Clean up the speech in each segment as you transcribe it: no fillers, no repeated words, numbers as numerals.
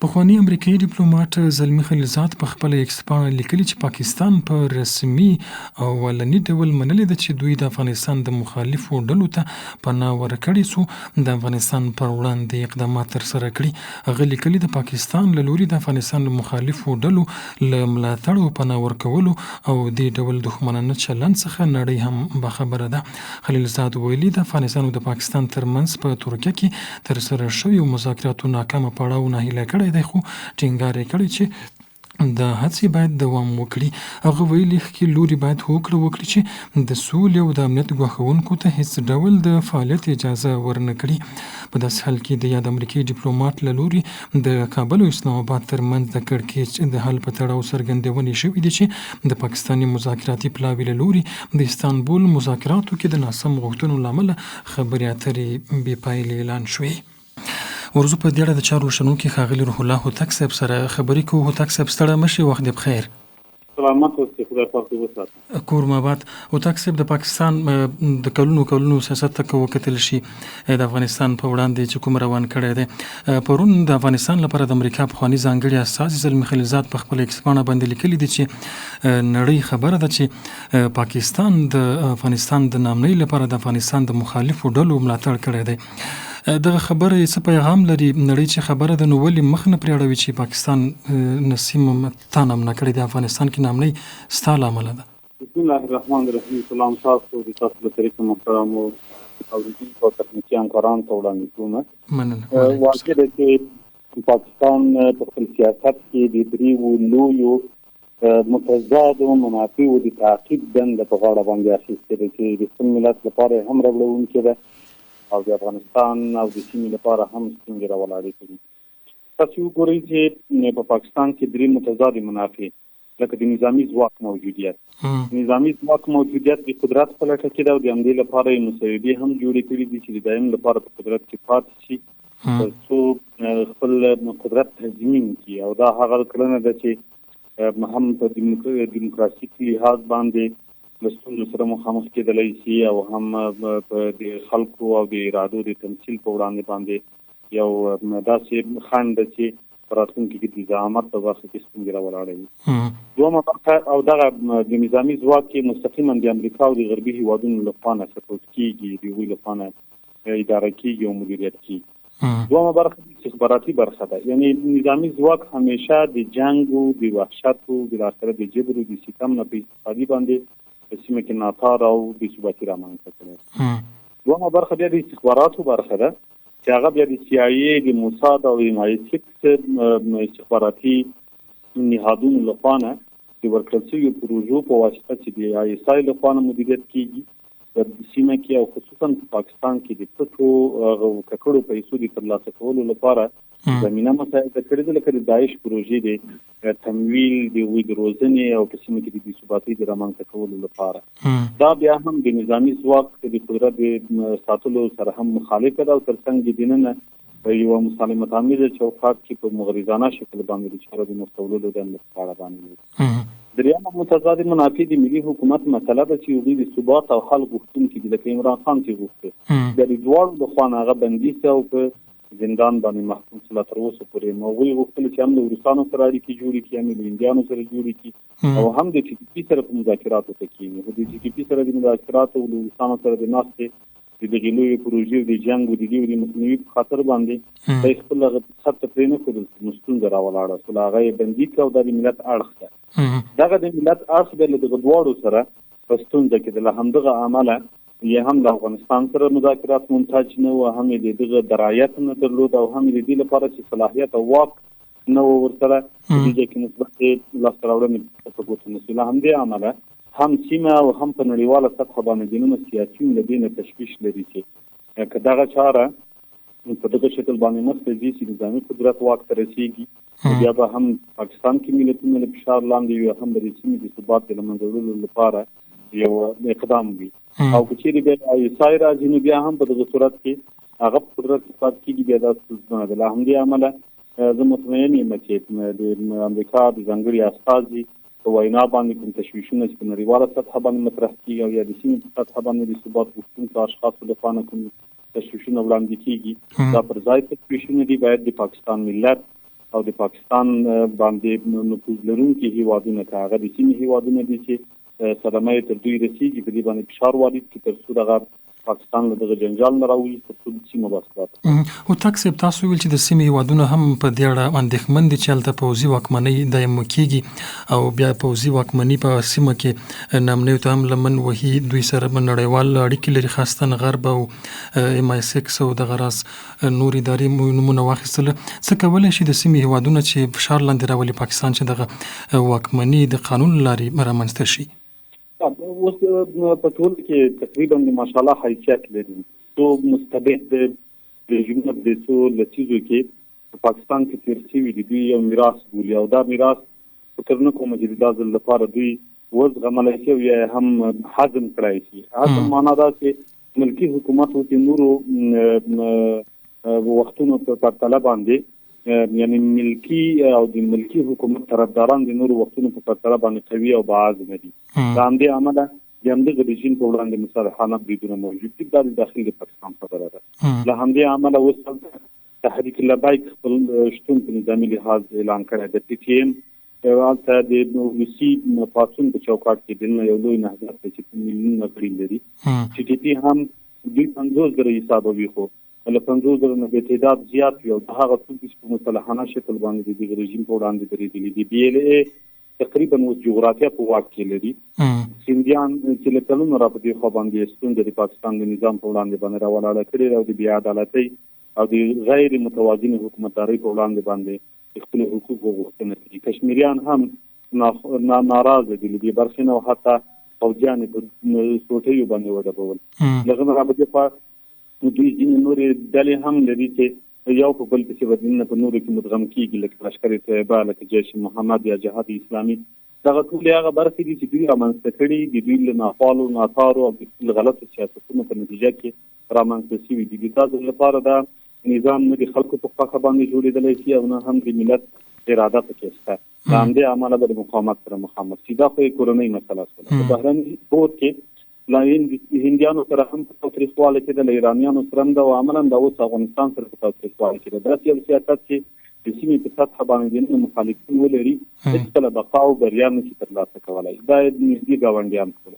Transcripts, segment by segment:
پخوانی امریکایي ډیپلوماټ زلمي خلیلزاد په خپله ایکس پاڼه لیکلي چې پاکستان په رسمي او علني ډول منلې ده چې دوی د افغانستان د مخالفو ډلو ته پناه ورکړې څو د افغانستان پر وړاندې اقدامات ترسره کړي. هغه لیکلي د پاکستان له لوري د افغانستان له مخالفو ډلو له ملاتړ او پناه ورکولو او دې ډول دښمنانه چلند څخه نړۍ هم باخبره ده. خلیلزاد ویلي د افغانستان او د پاکستان ترمنځ په ترکیه کې ترسره شویو مذاکراتو ناکامه پړاو ناهیلی کړی دی، خو ټینګار یې کړی چې د هڅې باید دوام وکړي. هغه ویلي ښکې لوري باید هوکړه وکړي چې د سولې او د امنیت ګواښونکو ته هیڅ ډول د فعالیت اجازه ورنه کړي. په داسې حال کې د یاد امریکایي ډیپلوماټ له لوري د کابل او اسلام آباد ترمنځ د کړکېچ د حل په تړاو څرګندونې شوې دي چې د پاکستاني مذاکراتي پلاوي له لوري د استانبول مذاکراتو کې د ناسم غوښتنو له امله خبرې اترې بې پایلې اعلان شوې. ورځو په دې اړه د چارو شنونکي ښاغلي روح الله هوتک صاحب سره خبرې کوو. هوتک صاحب ستړی مه شئ، وخت دې بخیر. سلامت اوسئ، خدای پاک دې وساتي. کور مو آباد. هوتک صاحب د پاکستان د کلونو سیاست ته که وکتل شي د افغانستان په وړاندې چې کوم روان کړی دی، پرون د افغانستان لپاره د امریکا پخواني ځانګړي استازي زلمي خلیلزاد په خپله ایکس پاڼه باندې لیکلي دي چې نړۍ خبره ده چې پاکستان د افغانستان د نامنۍ لپاره د افغانستان د مخالفو ډلو ملاتړ کړی دی. دغه خبره څه پیغام لري؟ نړۍ چې خبره ده نو ولې مخ نه پرې اړوي چې پاکستان نسیم تا نامنه کړی د افغانستان کې نامنۍ ستا له امله ده؟ بسم الله الرحمن الرحیم. سلام تاسو د تاسو له طریقې محترم او د تخنیکي همکارانو ته وړاندې کوم. مننه. واقع ده چې پاکستان په خپل سیاست کې د دریو لویو متضادو منافعو د تعقیب دنده په غاړه باندې اخیستې ده چې د خپل ملت لپاره هم ربړونکې ده او د افغانستان او د سیمې لپاره هم ستونزې راولاړې کړي. تاسو وګورئ چې په پاکستان کې درې متضادې منافع لکه د نظامي ځواک موجودیت. نظامي ځواک موجودیت د قدرت په لټه کې ده او د همدې لپاره یې مسودې هم جوړې کړي دي چې د دایم لپاره په قدرت کې پاتې شي تر څو خپل قدرت تضمین کړي. او دا هغه کړنه ده چې هم په دیموکراسي لحاظ باندې له ستونزو سره مخامخ کېدلی شي او هم په د خلکو او د ارادو د تمثیل په وړاندې باندې یو داسې خنډ ده چې په راتلونکي کې د زعامت په برخه کې ستونزې راولاړوي. دویمه برخه او دغه د نظامي ځواک کې مستقیما د امریکا او د غربي هیوادونو لخوا نه سپورټ کېږي، د هغوی لخوا نه اداره کېږي او مدیریت کېږي. دویمه برخه استخباراتي برخه ده، یعنی نظامي ځواک همیشه د جنګ او د وحشت او بالاخره د جبر او د ستم نه په استفادې باندې په سیمه کې ناکار او بې ثباتي رامنځته کړي. دویمه برخه بیا د استخباراتو برخه ده چې هغه بیا د سی آی ای، د موساد او د MI6 استخباراتي نهادونو لخوا نه د ورکړل شویو پروژو په واسطه چې د ISI لخوا نه مدیریت کېږي په سیمه کې او خصوصا په پاکستان کې د پټو ککړو پیسو د ترلاسه کولو لپاره زمینه مساعده کړې ده، لکه د داعش پروژې د تمویل، د هغوی د روزنې او په سیمه کې د بې ثباتۍ د رامنځته کولو لپاره. دا بیا هم د نظامي ځواک د قدرت د ساتلو سره هم مخالفه ده او ترڅنګ د دننه په یوه مسالمت آمیزه چوکاټ کې په مغرضانه شکل باندې د چارو د مستولو دنده په غاړه باندې. درېیمه متضاد منافع د ملي حکومت مسله ده چې هغوی د ثبات او حل غوښتونکي دي، لکه عمران خان چې غوښته د دواړو لخوا نه هغه بندي او په زندان باندې محکوم شو تر اوسه پورې. هغوی غوښتل چې هم د روسانو سره اړیکې جوړې کړي، هم د هندیانو سره جوړې کړي او هم د TTP سره په مذاکراتو ته کېني. خو د TTP سره د مذاکراتو او د روسانو سره د ناستې د دغې لویې پروژې او د جنګ او د دې د مخنیوي په خاطر باندې دی خپل هغه خط ته پرې نه ښودل نو ستونزه راولاړه شوله. هغه یې بندي کړه او دا د ملت اړخ ده. دغه د ملت اړخ بیا له دغه دواړو سره په ستونزه کې ده. له همدغه امله یې هم د افغانستان سره مذاکرات ممتاز نه و، هم یې د دغه درایت نه درلود او هم یې د دې لپاره چې صلاحیت او واک نه و ورسره په دې ځای کې مثبتې لاسته راوړنې په ګوته نیسي. له همدې امله هم سیمه او هم په نړیواله سطحه باندې دننه سیاسیون له دې نه تشویش لري چې که دغه چاره په دغه شکل باندې مخته ځي چې نظامي قدرت واک ته رسېږي، بیا به هم پاکستان کې ملتونه له فشار لاندې وي، هم د سیمې د ثبات د له منځه وړلو لپاره یو اقدام وي. او که چیرې بیا ISI راځي نو بیا هم په دغه صورت کې هغه په قدرت کې پاتې کېږي. بیا دا ستونزمنه ده. له همدې امله زه مطمئن یم چې د امریکا د ځانګړي استازي په وینا باندې کوم تشویشونه چې په نړیواله سطحه باندې مطرح کېږي او یا د سیمې په سطحه باندې د ثبات غوښتونکو اشخاصو لخوا نه کوم تشویشونه وړاندې کېږي، دا پر ځای تشویشونه دي. باید د پاکستان ملت او د پاکستان باندې نفوذ لرونکي هیوادونه که هغه د سیمې هیوادونه دي چې صدمه تر دوی رسیږي په دې باندې فشار وارد کړي تر څو دغه پاکستان له دغه جنجال نه راوځي تر څو د سیمه باسي. هوتک صاحب تاسو ویل چې د سیمې هیوادونه هم په دې اړه اندېښمن دي چې هلته پوځي واکمنۍ دایم کېږي او بیا پوځي واکمنۍ په سیمه کې نامنیو ته هم لمن وهي. دوی سره نړیوال اړیکې لري خاصتاً غرب او MI6 او دغه راز نور ادارې نومونه واخیستل. څه کولی شي د سیمې هیوادونه چې فشار لاندې راولي پاکستان چې دغه واکمنۍ د قانون لارې رامنځته شي؟ اوس په ټول کې تقریبا ماشاءالله حیثیت لري. څو مستبد رژیمونه د څو لسیزو کې په پاکستان کې تیر شوي دي دوی یو میراث بولي او دا میراث فکر نه کوم چې دا ځل لپاره دوی وزغملی شي او یا هم هضم کړی شي. هضم معنا دا چې ملکي حکومت او د نورو وختونو په پرتله باندې یعنی ملکی او د ملکی حکومت طرفداران د نورو وختونو په پرتله باندې قوي او باعزمه دي. دا هم د عمله د همدغه رژیم په وړاندې مصالحانه بریدونه موجود دي. دا د داخلي د پاکستان خبره ده. له همدې عمله اوس تحریک لبیک خپل شتون په نظامي لحاظ اعلان کړی د PTM هلته د روسي پاڅون په چوکاټ کې دلته یو لوی نهضت دی چې میلیونونه غړي لري. TTP هم دوی 50,000 حسابوي خو له 50,000 نه به تعداد زیات وي او د هغه څوک چې په مصالحانه شکل باندې د رژیم په وړاندې درېدلي دي. BLA تقریبا اوس جغرافیه په واک کې لري. سیندیان چې له کلونو را په دې خوا باندې ستونزې د پاکستان د نظام په وړاندې باندې راولاړه کړې او د بې عدالتۍ او د غیر متوازن حکومتدارۍ په وړاندې باندې خپل حقوق وغوښتنه کوي. کشمیریان هم ناراضه دي له دې برخې نه او حتی فوجیان په سوټیو باندې وډبول. لږ نه را په دې خوا دوی ځینې نورې ډلې هم لري چې یو په بل پسې بدلونه په نورو کې مدغم کېږي لکه لشکر طیبه لکه جیش محمد یا جهاد اسلامي. دغه ټولې هغه برخې دي چې دوی رامنځته کړي د دوی له ناخوالو ناکارو او د غلطو سیاستونو په نتیجه کې رامنځته شوي دي. د تاسو لپاره دا نظام نه د خلکو په خوښه باندې جوړېدلی شي او نه هم د ملت اراده پکې شته. د همدې امله به د مقاومت سره مخامخ شي. دا خو یې کورنۍ مسله شوله. په بهرني بورډ کې لا هندیانو سره هم په تاوتریخوالی کې د ایرانیانو سره هم ده او عملا دا اوس افغانستان سره په تاوتریخوالی کې ده. داسې یو سیاست چې د سیمې په سطحه باندې د مخالفین ولري هېڅکله بقا او بریا نشي ترلاسه کولی. دا نږدې ګاونډیان کړل.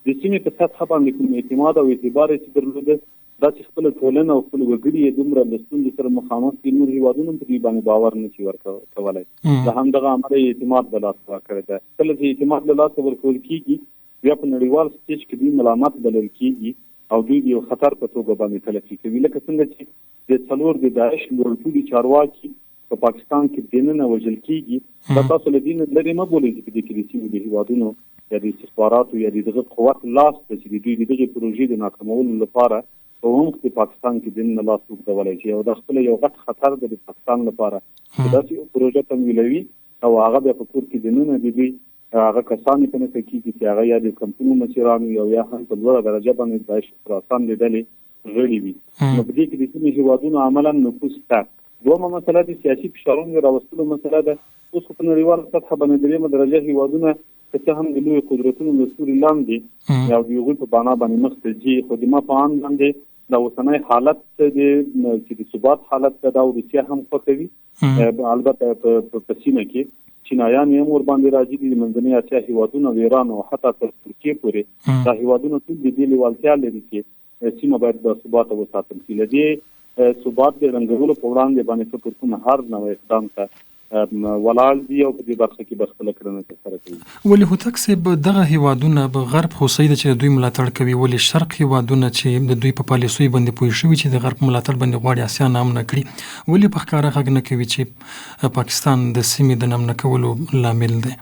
د سیمې په سطحه باندې کوم اعتماد او اعتبار چې درلوده دا چې خپله ټولنه او خپل وګړي یې دومره له ستونزو سره مخامخ دي نور هېوادونه په دې باندې باور نشي ورکولی. د همدغه امله یې اعتماد له لاسه ورکړی ده. کله چې اعتماد له لاسه ورکول کېږي بیا په نړیوال سټیج کې دوی ملامت بلل کېږي او دوی د یو خطر په توګه باندې تلقي کوي. لکه څنګه چې د څلور د داعش لوړپوړي چارواکي په پاکستان کې دننه وژل کېږي. دا تاسو له دې نه لرې مه بولئ چې په دې کې د سیمې د هېوادونو یا د استخباراتو یا د دغه قوت لاس ده چې د دوی د دغې پروژې د ناکامولو لپاره په عمق د پاکستان کې دننه لاس اوږدولی شي او دا خپله یو غټ خطر ده د پاکستان لپاره چې داسې یو پروژه تمویلوي او هغه بیا په کور کې دننه د دوی هغه کسان په نسه کېږي چې هغه یا د کمپنیو مشرانو یا هم په لوړه درجه باندې داعش خراسان د ډلې غړي وي. نو په دې کې د سیمې هېوادونو عملا نفوذ شته. دویمه مسله د سیاسي فشارونو راوستلو مسله ده. اوس په نړیواله سطحه باندې درېیمه درجه هېوادونه که څه هم د لویو قدرتونو له سوري لاندې او د هغوی په بنا باندې مخ ته ځي خو د ما په اند باندې دا اوسنی حالت چې د ثبات حالت ده دا روسیه هم خوښوي. البته په سیمه کې چینایان یې هم ورباندې راځي دي. د منځنۍ اسیا هېوادونه د ایران او حتی تر ترکیې پورې دا هېوادونه ټول د دې لېوالتیا لري چې سیمه باید باثباته وساتل شي. له دې ثبات د رنګولو په وړاندې باندې فکر کوم هر نوی اقدام ته ولاړ دي او په دې برخه کې به خپله کړنه ترسره کوي. ولې هوتک صاحب دغه هېوادونه به غرب خو صحیح ده چې دوی ملاتړ کوي ولې شرق هېوادونه چې د دوی په پالیسیو باندې پوه شوي چې د غرب ملاتړ باندې غواړي اسیا نامنه کړي ولې په ښکاره غږ نه کوي چې پاکستان د سیمې د نامنه کولو لامل دی؟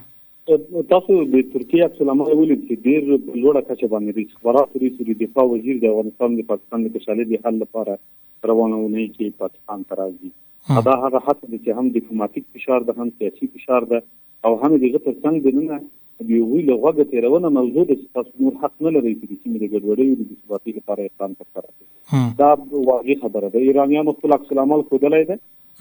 تاسو د ترکیې عکس العمل ولید چې ډېر لوړه کچه باندې د استخباراتو رئیس د دفاع وزیر د افغانستان د پاکستان د کشالۍ د حل لپاره روانه اونۍ کې پاکستان ته راځي. دا هغه هڅه ده چې هم ډیپلوماټیک فشار ده هم سیاسي فشار ده او هم د هغه ترڅنګ دننه د هغوی له غوږه تېرونه موضوع ده چې تاسو نور حق نه لرئ چې د سیمې د ګډوډۍ د ثباتۍ لپاره اقدام ترسره کړئ. دا واضح خبره ده. ایرانیانو خپل عکس العمل ښودلی ده.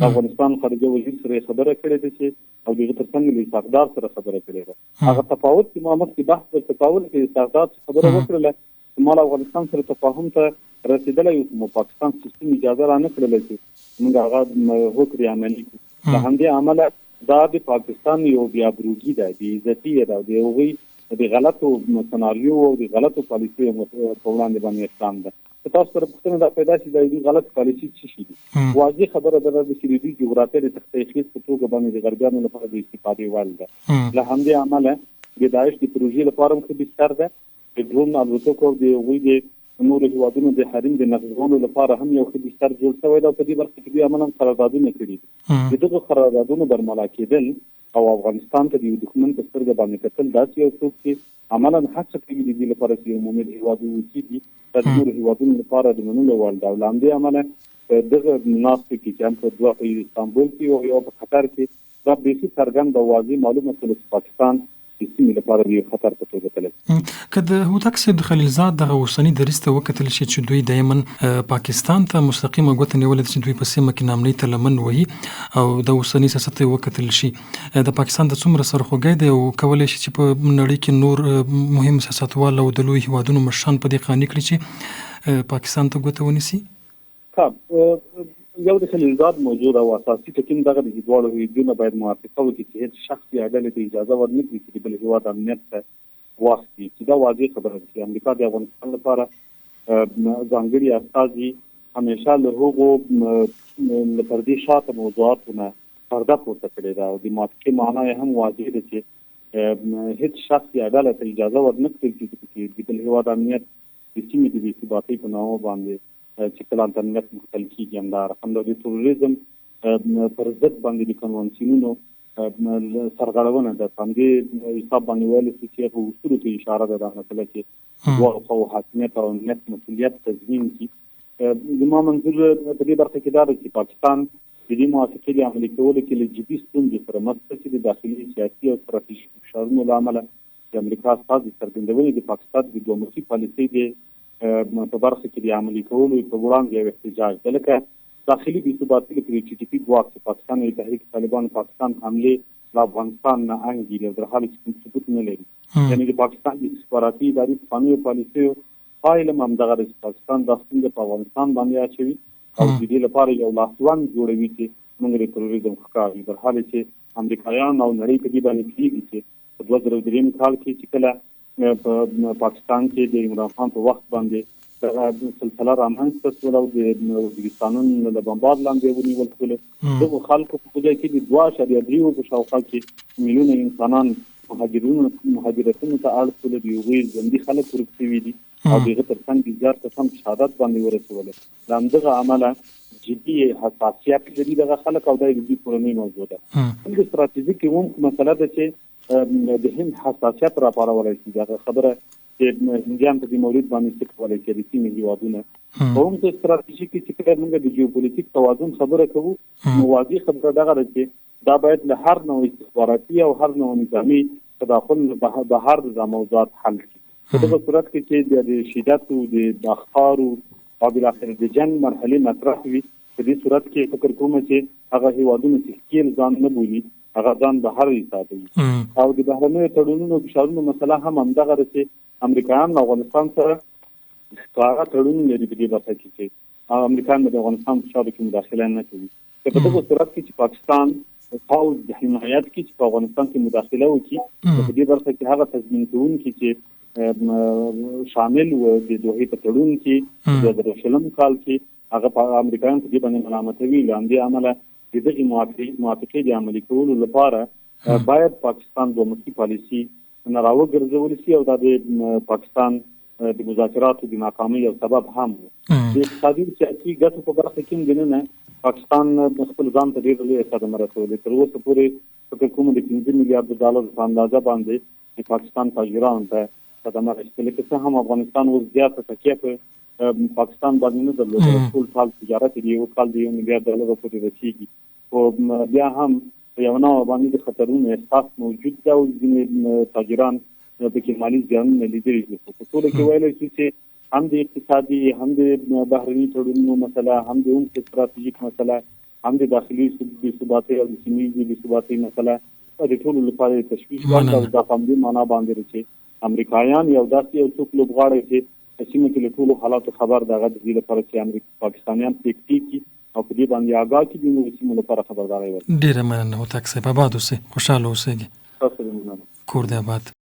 افغانستان خارجه وزیر سره خبره کړې ده چې او دغه ترڅنګ له استقدار سره خبره کړې ده. هغه تفاوت چې ما مخکې بحث ورته کول چې استقدار خبره وکړله مال افغانستان سره تفاهم ته رسېدلی و. پاکستان سیستم اجازه را نه کړله چې موږ هغه وکړي عملي کړو. په همدې امله دا د پاکستان یو بیا بروګي ده، د عزتي ده، د هغوی د غلطو سناریو او د غلطو پالیسیو په وړاندې باندې اقدام ده. تاسو سره پوښتنه دا پیدا شي د دې غلط پالیسي څه شي دي. واضح خبره ده چې د جغرافیې د تخصیص په توګه باندې د غربیانو لپاره د استفادې وړ ده. له همدې امله د داعش د پروژې لپاره هم ښه بستر ده. د ډرون الوتکو د هغوی د نورو هیوادونو د حریم د نقضولو لپاره هم یو ښه بستر جوړ شوی دی او په دې برخه کې دوی عملاً قراردادونه کړي دي. د دغو قراردادونو برملا کېدل او افغانستان ته د یو دښمن په سترګه باندې کتل داسې یو څوک چې عملاً هڅه کوي د دې لپاره چې یو مومن هیواد وکړي د نورو هیوادونو لپاره د منلو وړ ده. له همدې امله دغه ناستې کې چې هم په دوه په استانبول کې او یو په قطر کې دا بیخي څرګند او واضح معلومه شوه چې پاکستان د سیمې لپاره یو خطر په توګه تللی. که د هوتک صاحب د خلیلزاد دغه اوسني دریځ ته وکتل شي چې دوی دایما پاکستان ته مستقیمه ګوته نیولې ده چې دوی په سیمه کې نامنۍ ته لمن وهي او د اوسني سیاست ته وکتل شي د پاکستان د څومره سرخوږی دی او کولی شي چې په نړۍ کې نور مهم سیاستوال او د لوی هیوادونو مشران په دې قانع کړي چې پاکستان ته ګوته ونیسي. یو د خلیلزاد موضوع او اساسي ټکي دغه د دواړو هیوادونو باید موافقه وکړي چې هیڅ شخص یا ډلې ته اجازه ورنکړي چې د بل هیواد امنیت ته واخلي. چې دا واضح خبره ده چې امریکا د افغانستان لپاره ځانګړي استازي همیشه له هغو له پردې شاته موضوعاتو نه پرده پورته کړې ده او د موافقې معنا یې هم واضح ده چې هیڅ شخص یا ډله ته اجازه ورنکړي چې د بل هیواد امنیت د سیمې د بې ثباتۍ په نامه باندې چې کله انټرنیټ مختل کېږي همدا رقم د تروریزم پر ضد باندې د کنوانسیونونو سرغړونه ده. په همدې حساب باندې ویلی شو چې هغه اصولو ته اشاره ده دا مسله چې دواړو خواو حاکمیت او امنیت مسؤلیت تضمین کړي. زما منظور په دې برخه کې دا ده چې پاکستان د دې موافقې د عملي کولو کې له جدي ستونزې سره مخ ده چې د داخلي سیاسي او ستراتیژیکو فشارونو له امله د امریکا استازي څرګندونې د پاکستان د ډیپلوماسي پالیسۍ د په برخه کې د عملي کولو په وړاندې یو احتجاج ده. لکه داخلي بې ثباتي لکه د ټي ټي پي ګواښ چې پاکستان او تحریک طالبان پاکستان حملې له افغانستان نه انګیري او در حال چې کوم ثبوت نه لري. یعنې د پاکستان د استخباراتي ادارې پخوانیو پالیسیو پایله هم همدغه ده چې پاکستان دا ستونزه په افغانستان باندې اچوي او د دې لپاره یو لاسوند جوړوي چې موږ د تروریزم ښکار در حال چې امریکایان او نړۍ په دې باندې کېږي چې په 2003 کال کې چې کله په پاکستان کې د عمران خان په وخت باندې دغه سلسله رامنځته شوه او د ازبکستانونو له بمبار لاندې ونیول شول. دغو خلکو په ځای کې د 2.3 په شاوخوا کې میلیونه انسانان مهاجرتونو ته اړ شول. د هغوی ژوندي خلک ورک شوي دي او د هغه تر څنګ د زیات قسم شهادت باندې ورسولې. له همدغه امله جدي حساسیت لري دغه خلک او دا د دوی کورنۍ موضوع ده. د ستراتیژیک هم مسله ده چې د هند حساسیت راپارولی شي. دغه خبره چې هندیان په دې مورد باندې څه کولی شي د سیمې هیوادونه په هم د ستراتیژي کې چې کله موږ د جیوپولیټیک توازن خبره کوو نو واضح خبره دغه ده چې دا باید له هر نوع استخباراتي او هر نوع نظامي تداخل بهر د موضوعات حل کړي. په دغه صورت کې چې د شدت او د اخطارو او بالاخره د جنګ مرحلې مطرح وي په دې صورت کې فکر کوم چې هغه هیوادونه چې ښکیل ځان نه بولي هغه ځان بهر حسابوي او د بهرنیو تړونونو فشارونو مسله هم همدغه ده چې امریکایان له افغانستان سره ښکاره تړون لري په دې برخه کې چې امریکایان د افغانستان په چارو کې مداخله نه کوي. په دغه صورت کې چې پاکستان او د حمایت کې چې په افغانستان کې مداخله وکړي په دې برخه کې هغه تضمین کوونکي چې شامل و د دوحې په تړون کې د 2020 کال کې هغه په امریکایان په دې باندې ملامتوي. له همدې امله د دغې موافقې د عملي کولو لپاره باید پاکستان ډیپلوماسي پالیسي نه راوګرځول شي او دا د پاکستان د مذاکراتو د ناکامۍ یو سبب هم و. د اقتصادي سیاسي ګټو په برخه کې هم دننه پاکستان خپل ځان ته ډېر لوی صدمه رسولې. تر اوسه پورې فکر کوم د $15 میلیارډ په اندازه باندې د پاکستان تاجرانو ته صدمه رسېدلې. که څه هم افغانستان اوس زیاته تکیه په پاکستان باندې نه درلوده. ټول کال تجارت د یو کال د $1 میلیارډ پورې رسېږي خو بیا هم په یو نوع باندې د خطرونو احساس موجود ده او ځینې تاجران پکې مالي زیانونه لیدلي دي. په ټوله کې ویلی شو چې هم د اقتصادي هم د بهرني تړونونو مسله هم د عمق ستراتیژیک مسله هم د داخلي بې ثباتۍ او د سیمې بې ثباتۍ مسله د ټولو لپاره تشویش باندې او د همدې معنا باندې چې امریکایان یو داسې یو څوک لوبغاړی چې په سیمه کې له ټولو حالاتو خبر دغه د دې لپاره چې پاکستانیان تکتیکي او په دې باندې آګاه کړي نو سیمو لپاره خبرداري ورکړي. ډیره مننه وتاک صاحب، آباد اوسئ، خوشاله اوسئ. تاسو دې مننه. کور دې آباد.